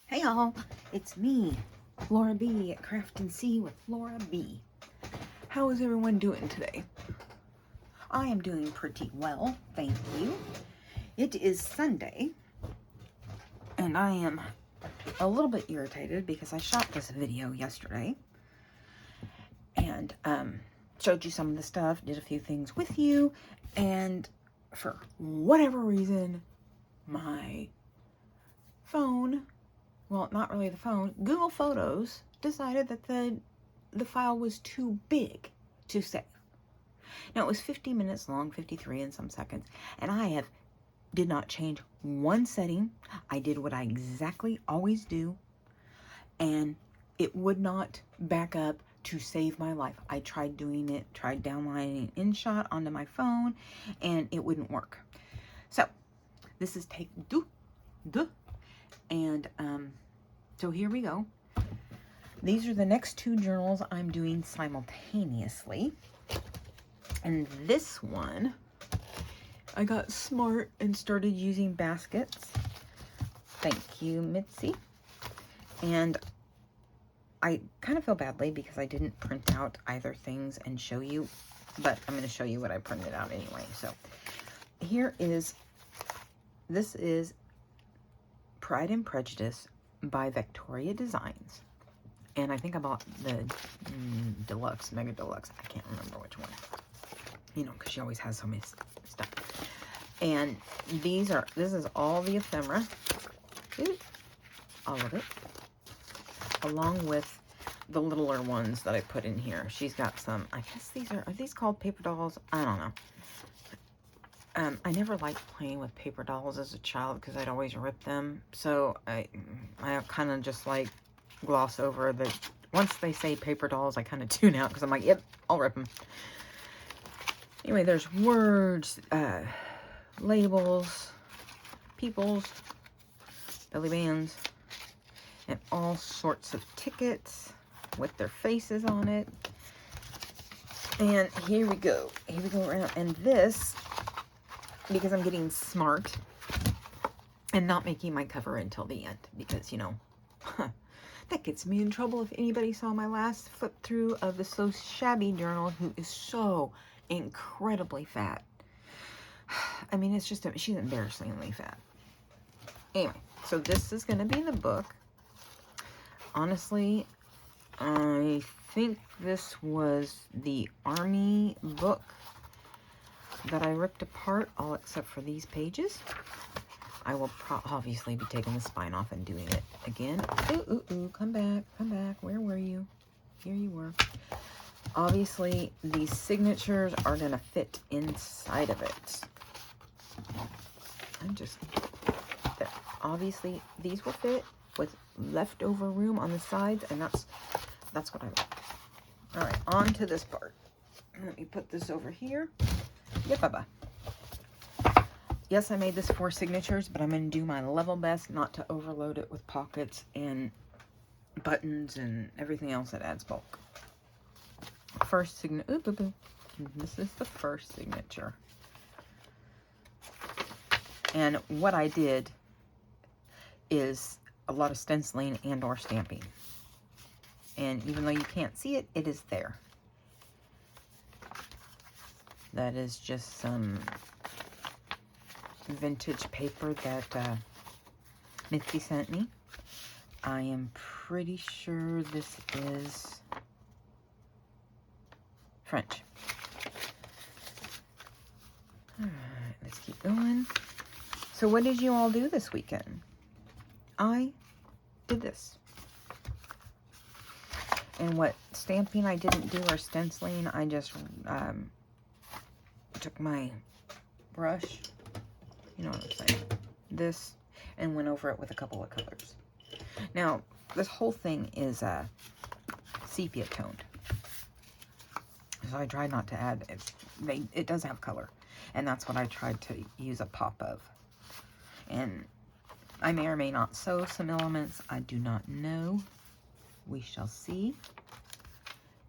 Hey y'all, it's me, Laura B at Craft and See with Laura B. How is everyone doing today? I am doing pretty well, thank you. It is Sunday, and I am a little bit irritated because I shot this video yesterday and showed you some of the stuff, did a few things with you, and for whatever reason, my phone, well, not really the phone, Google Photos decided that the file was too big to save. Now, it was 50 minutes long, 53 and some seconds, and I did not change one setting. I did what I exactly always do, and it would not back up to save my life. I tried doing it, tried downloading InShot onto my phone, and it wouldn't work. So, this is take two, and so here we go. These are the next two journals I'm doing simultaneously. And this one, I got smart and started using baskets. Thank you, Mitzi. And I kind of feel badly because I didn't print out either things and show you, but I'm going to show you what I printed out anyway. So this is Pride and Prejudice by Victoria Designs. And I think I bought the deluxe, mega deluxe. I can't remember which one. You know, because she always has so many stuff. And this is all the ephemera. All of it. Along with the littler ones that I put in here. She's got some, I guess are these called paper dolls? I don't know. I never liked playing with paper dolls as a child because I'd always rip them. So I kind of just like gloss over the, once they say paper dolls, I kind of tune out because I'm like, yep, I'll rip them. Anyway, there's words, labels, peoples, belly bands, and all sorts of tickets with their faces on it. And here we go. Here we go around. And this, because I'm getting smart and not making my cover until the end, because, you know, that gets me in trouble if anybody saw my last flip through of the So Shabby journal, who is so incredibly fat. I mean, it's just, she's embarrassingly fat. Anyway, so this is going to be the book. Honestly, I think this was the Army book that I ripped apart, all except for these pages. I will obviously be taking the spine off and doing it again. Ooh, come back, where were you? Here you were. Obviously, these signatures are going to fit inside of it. Obviously, these will fit with leftover room on the sides, and that's what I like. All right, on to this part. Let me put this over here. Yep, bye-bye. Yes, I made this for signatures, but I'm going to do my level best not to overload it with pockets and buttons and everything else that adds bulk. First signature. This is the first signature. And what I did is a lot of stenciling and or stamping. And even though you can't see it, it is there. That is just some vintage paper that Mitzi sent me. I am pretty sure this is French. Alright, let's keep going. So what did you all do this weekend? I did this. And what stamping I didn't do or stenciling, I just took my brush, you know what I'm saying, this, and went over it with a couple of colors. Now, this whole thing is sepia toned. So I tried not to add, it does have color. And that's what I tried to use a pop of. And I may or may not sew some elements. I do not know. We shall see.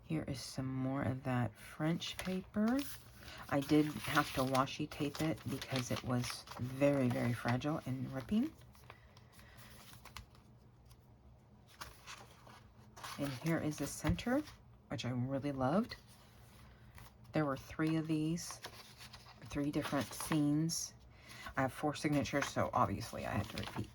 Here is some more of that French paper. I did have to washi tape it because it was very, very fragile and ripping. And here is the center, which I really loved. There were 3 of these, 3 different scenes. I have 4 signatures, so obviously I had to repeat.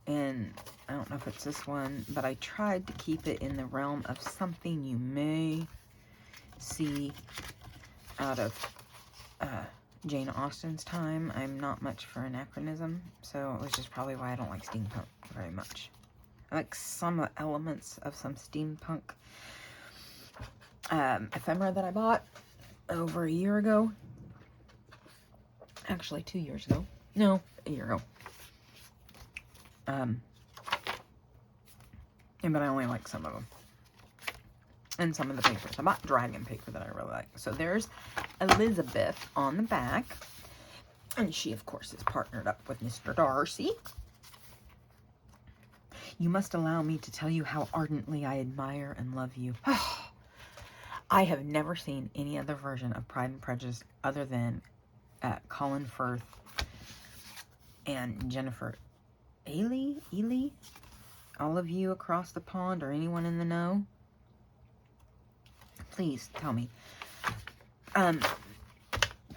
And I don't know if it's this one, but I tried to keep it in the realm of something you may see out of Jane Austen's time. I'm not much for anachronism, so which is probably why I don't like steampunk very much. I like some elements of some steampunk ephemera that I bought over a year ago. Actually, 2 years ago. No, a year ago. But I only like some of them. And some of the papers. I bought dragon paper that I really like. So there's Elizabeth on the back. And she, of course, is partnered up with Mr. Darcy. You must allow me to tell you how ardently I admire and love you. I have never seen any other version of Pride and Prejudice other than Colin Firth and Jennifer Ely? All of you across the pond or anyone in the know, please tell me.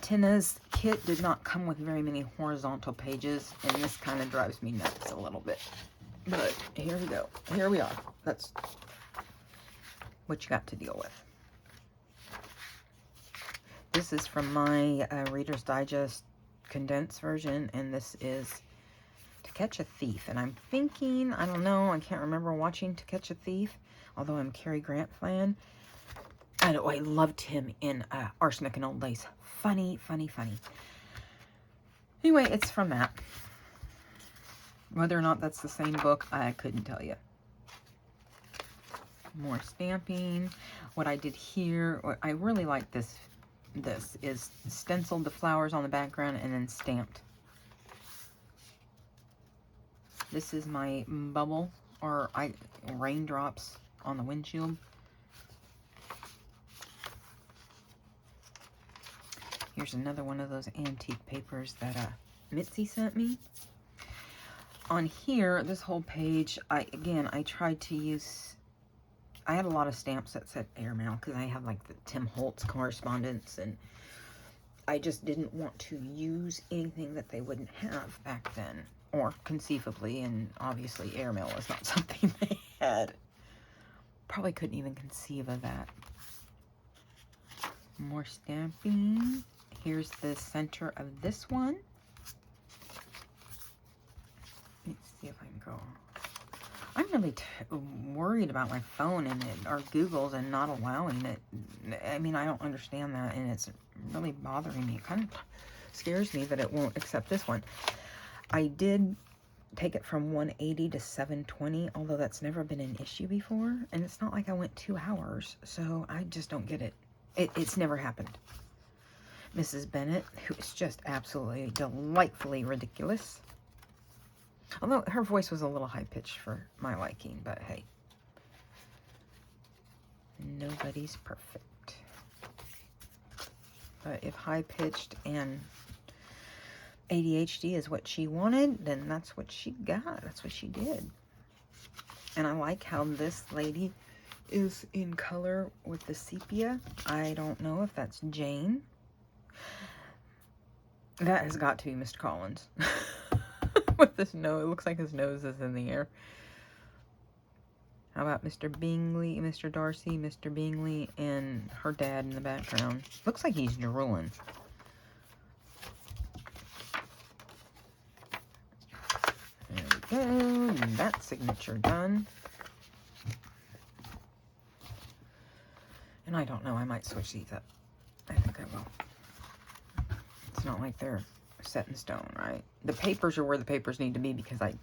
Tinne's kit did not come with very many horizontal pages, and this kind of drives me nuts a little bit. But here we go. Here we are. That's what you got to deal with. This is from my Reader's Digest condensed version, and this is To Catch a Thief. And I'm thinking, I don't know, I can't remember watching To Catch a Thief, although I'm a Cary Grant fan. I loved him in Arsenic and Old Lace. Funny, funny, funny. Anyway, it's from that. Whether or not that's the same book, I couldn't tell you. More stamping. What I did here, what I really like this is stenciled the flowers on the background and then stamped. This is my bubble or raindrops on the windshield. Here's another one of those antique papers that Mitzi sent me. On here, this whole page, I tried to use, I had a lot of stamps that said airmail because I have like the Tim Holtz correspondence, and I just didn't want to use anything that they wouldn't have back then, or conceivably, and obviously airmail was not something they had. Probably couldn't even conceive of that. More stamping. Here's the center of this one. Let's see if I can go. I'm really worried about my phone and or Google's and not allowing it. I mean, I don't understand that, and it's really bothering me. It kind of scares me that it won't accept this one. I did take it from 180 to 720, although that's never been an issue before, and it's not like I went 2 hours, so I just don't get it. It's never happened. Mrs. Bennet, who is just absolutely delightfully ridiculous. Although her voice was a little high-pitched for my liking, but hey. Nobody's perfect. But if high-pitched and ADHD is what she wanted, then that's what she got. That's what she did. And I like how this lady is in color with the sepia. I don't know if that's Jane. That has got to be Mr. Collins. With this nose, it looks like his nose is in the air. How about Mr. Bingley, Mr. Darcy, Mr. Bingley, and her dad in the background? Looks like he's drooling. There we go. And that signature done. And I don't know, I might switch these up. I think I will. It's not like they're set in stone, right? The papers are where the papers need to be because I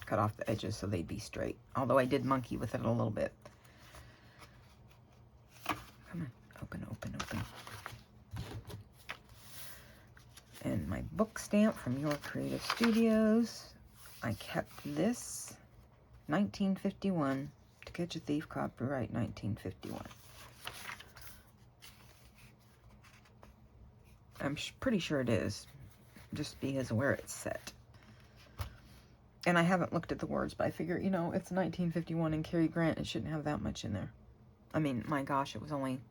cut off the edges so they'd be straight. Although I did monkey with it a little bit. Come on, open, open, open. And my book stamp from Your Creative Studios. I kept this, 1951, To Catch a Thief, copyright 1951. I'm pretty sure it is, just because of where it's set. And I haven't looked at the words, but I figure, you know, it's 1951 and Cary Grant, it shouldn't have that much in there. I mean, my gosh, it was only,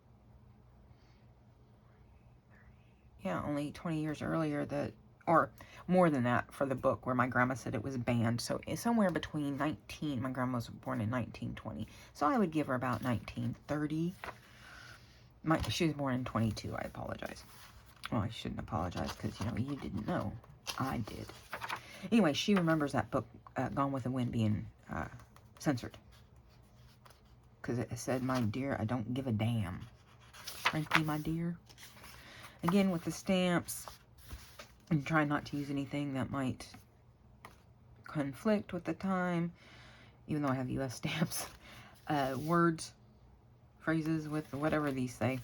yeah, only 20 years earlier that, or more than that for the book, where my grandma said it was banned. So it's somewhere between my grandma was born in 1920. So I would give her about 1930. She was born in 22, I apologize. Well, I shouldn't apologize because, you know, you didn't know. I did. Anyway, she remembers that book, Gone with the Wind, being censored. Because it said, my dear, I don't give a damn. Frankly, my dear. Again, with the stamps, and try not to use anything that might conflict with the time, even though I have US stamps. Words, phrases with whatever these say.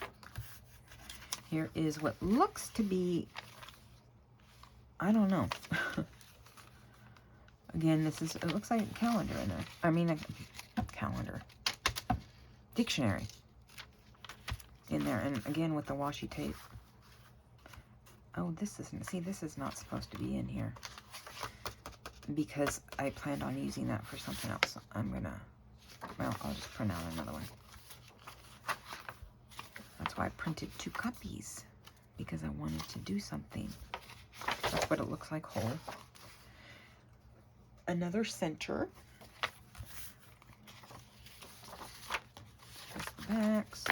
Here is what looks to be, I don't know. Again, it looks like a calendar in there. I mean, a calendar. Dictionary in there. And again, with the washi tape. Oh, this is not supposed to be in here. Because I planned on using that for something else. Well, I'll just print out another one. That's why I printed 2 copies. Because I wanted to do something. That's what it looks like whole. Another center. There's the backs.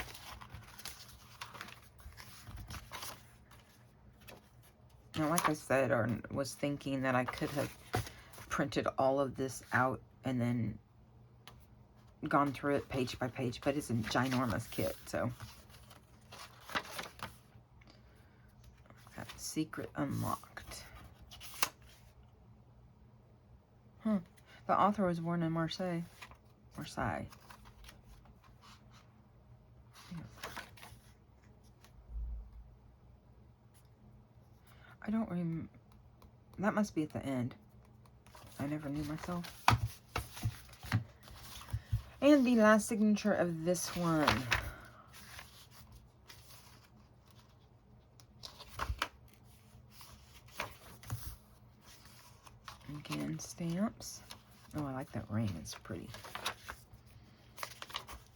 Now, like I said, or was thinking that I could have printed all of this out and then gone through it page by page, but it's a ginormous kit, so. Got Secret Unlocked. The author was born in Marseille. I don't remember. That must be at the end. I never knew myself. And the last signature of this one. Again, stamps. Oh, I like that ring. It's pretty.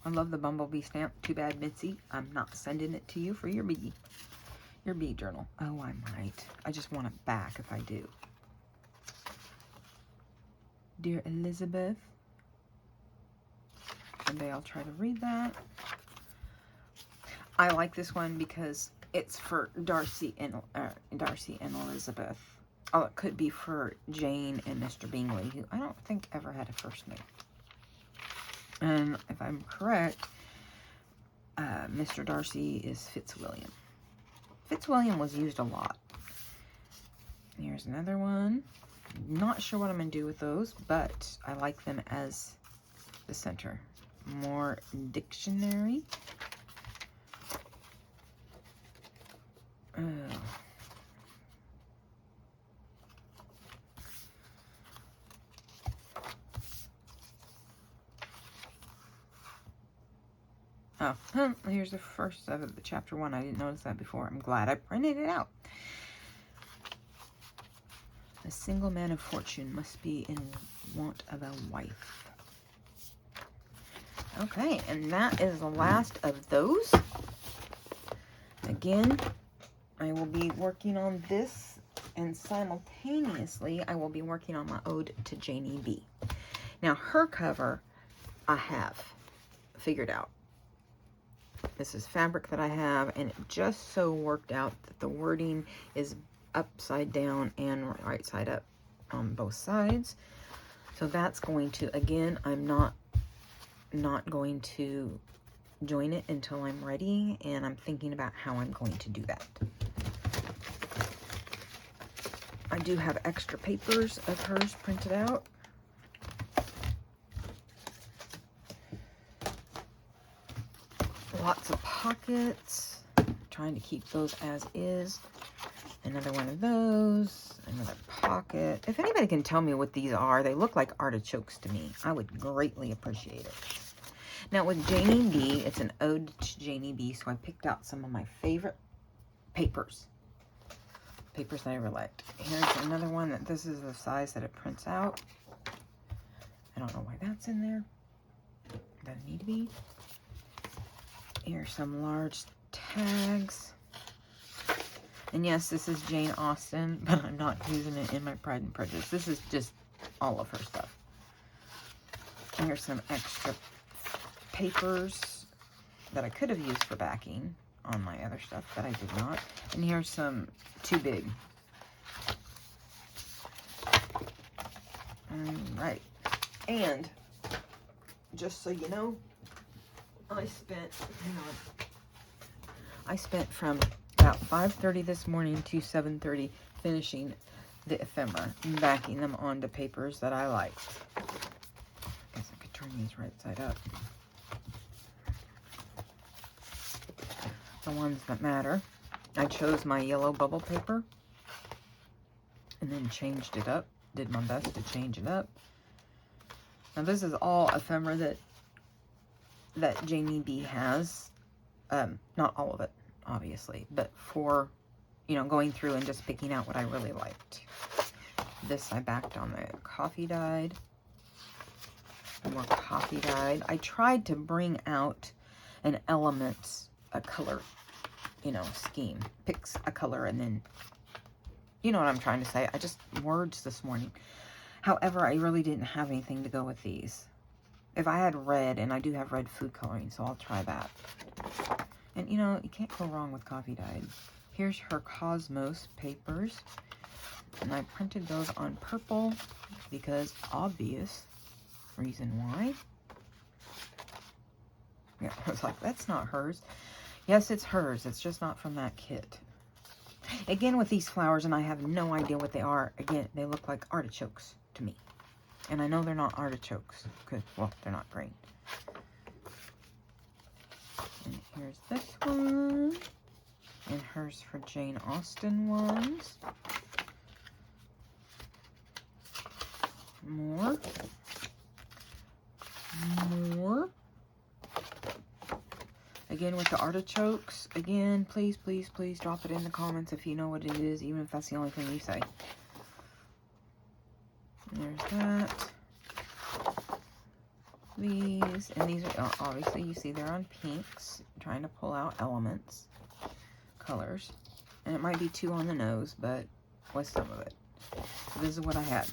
I love the bumblebee stamp. Too bad, Mitzi, I'm not sending it to you for your bee journal. Oh, I might. I just want it back if I do. Dear Elizabeth. Someday I'll try to read that. I like this one because it's for Darcy and Elizabeth. Oh, it could be for Jane and Mr. Bingley, who I don't think ever had a first name. And if I'm correct, Mr. Darcy is Fitzwilliam. Fitzwilliam was used a lot. Here's another one. Not sure what I'm going to do with those, but I like them as the center. More dictionary. Here's the first of the chapter 1. I didn't notice that before. I'm glad I printed it out. A single man of fortune must be in want of a wife. Okay, and that is the last of those. Again, I will be working on this, and simultaneously, I will be working on my ode to JaneyB. Now, her cover, I have figured out. This is fabric that I have, and it just so worked out that the wording is upside down and right side up on both sides. So that's going to, again, I'm not going to join it until I'm ready, and I'm thinking about how I'm going to do that. I do have extra papers of hers printed out. Lots of pockets. Trying to keep those as is. Another one of those. Another pocket. If anybody can tell me what these are, they look like artichokes to me. I would greatly appreciate it. Now with JaneyB, it's an ode to JaneyB, so I picked out some of my favorite papers. Papers that I liked. Here's another one that this is the size that it prints out. I don't know why that's in there. Doesn't need to be. Here's some large tags. And yes, this is Jane Austen, but I'm not using it in my Pride and Prejudice. This is just all of her stuff. And here's some extra papers that I could have used for backing on my other stuff, but I did not. And here's some too big. Alright. And just so you know, I spent from about 5:30 this morning to 7:30 finishing the ephemera and backing them onto papers that I liked. I guess I could turn these right side up. The ones that matter. I chose my yellow bubble paper and then changed it up. Did my best to change it up. Now this is all ephemera that JaneyB has. Not all of it, obviously, but for, you know, going through and just picking out what I really liked. This I backed on the coffee dyed. More coffee dyed. I tried to bring out an element, a color, you know, scheme. Picks a color and then, you know what I'm trying to say. I just, words this morning. However, I really didn't have anything to go with these. If I had red, and I do have red food coloring, so I'll try that. And, you know, you can't go wrong with coffee dyed. Here's her Cosmos papers. And I printed those on purple because obvious reason why. Yeah, I was like, that's not hers. Yes, it's hers. It's just not from that kit. Again, with these flowers, and I have no idea what they are. Again, they look like artichokes to me. And I know they're not artichokes. Because, well, they're not green. And here's this one. And hers for Jane Austen ones. More. Again, with the artichokes. Again, please, please, please drop it in the comments if you know what it is, even if that's the only thing you say. There's that. These, and these are, obviously, you see they're on pinks. I'm trying to pull out elements, colors. And it might be too on the nose, but with some of it. So this is what I had.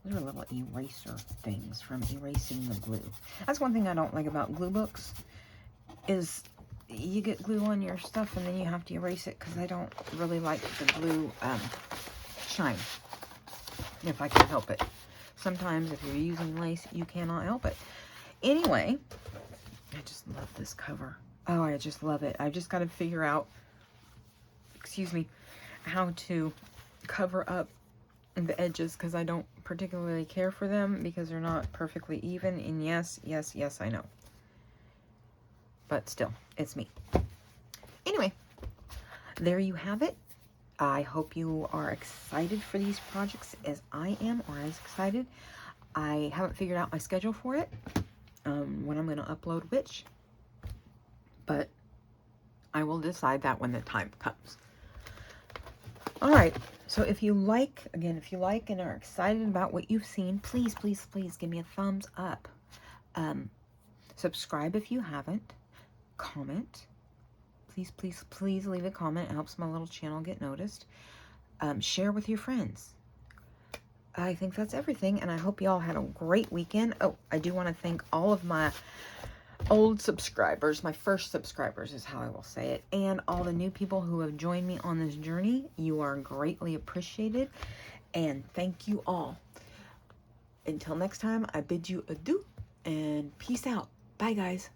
Those are little eraser things from erasing the glue. That's one thing I don't like about glue books, is you get glue on your stuff and then you have to erase it, because I don't really like the glue shine, if I can help it. Sometimes if you're using lace, you cannot help it. Anyway, I just love this cover. Oh, I just love it. I've just got to figure out, excuse me, how to cover up the edges, because I don't particularly care for them because they're not perfectly even. And yes, yes, yes, I know. But still, it's me. Anyway, there you have it. I hope you are excited for these projects as I am, or as excited. I haven't figured out my schedule for it, when I'm going to upload which, but I will decide that when the time comes. All right, so if you like, again, if you like and are excited about what you've seen, please, please, please give me a thumbs up. Subscribe if you haven't. Comment. Please, please, please leave a comment. It helps my little channel get noticed. Share with your friends. I think that's everything, and I hope you all had a great weekend. Oh, I do want to thank all of my old subscribers, my first subscribers is how I will say it, and all the new people who have joined me on this journey. You are greatly appreciated, and thank you all. Until next time, I bid you adieu, and peace out. Bye, guys.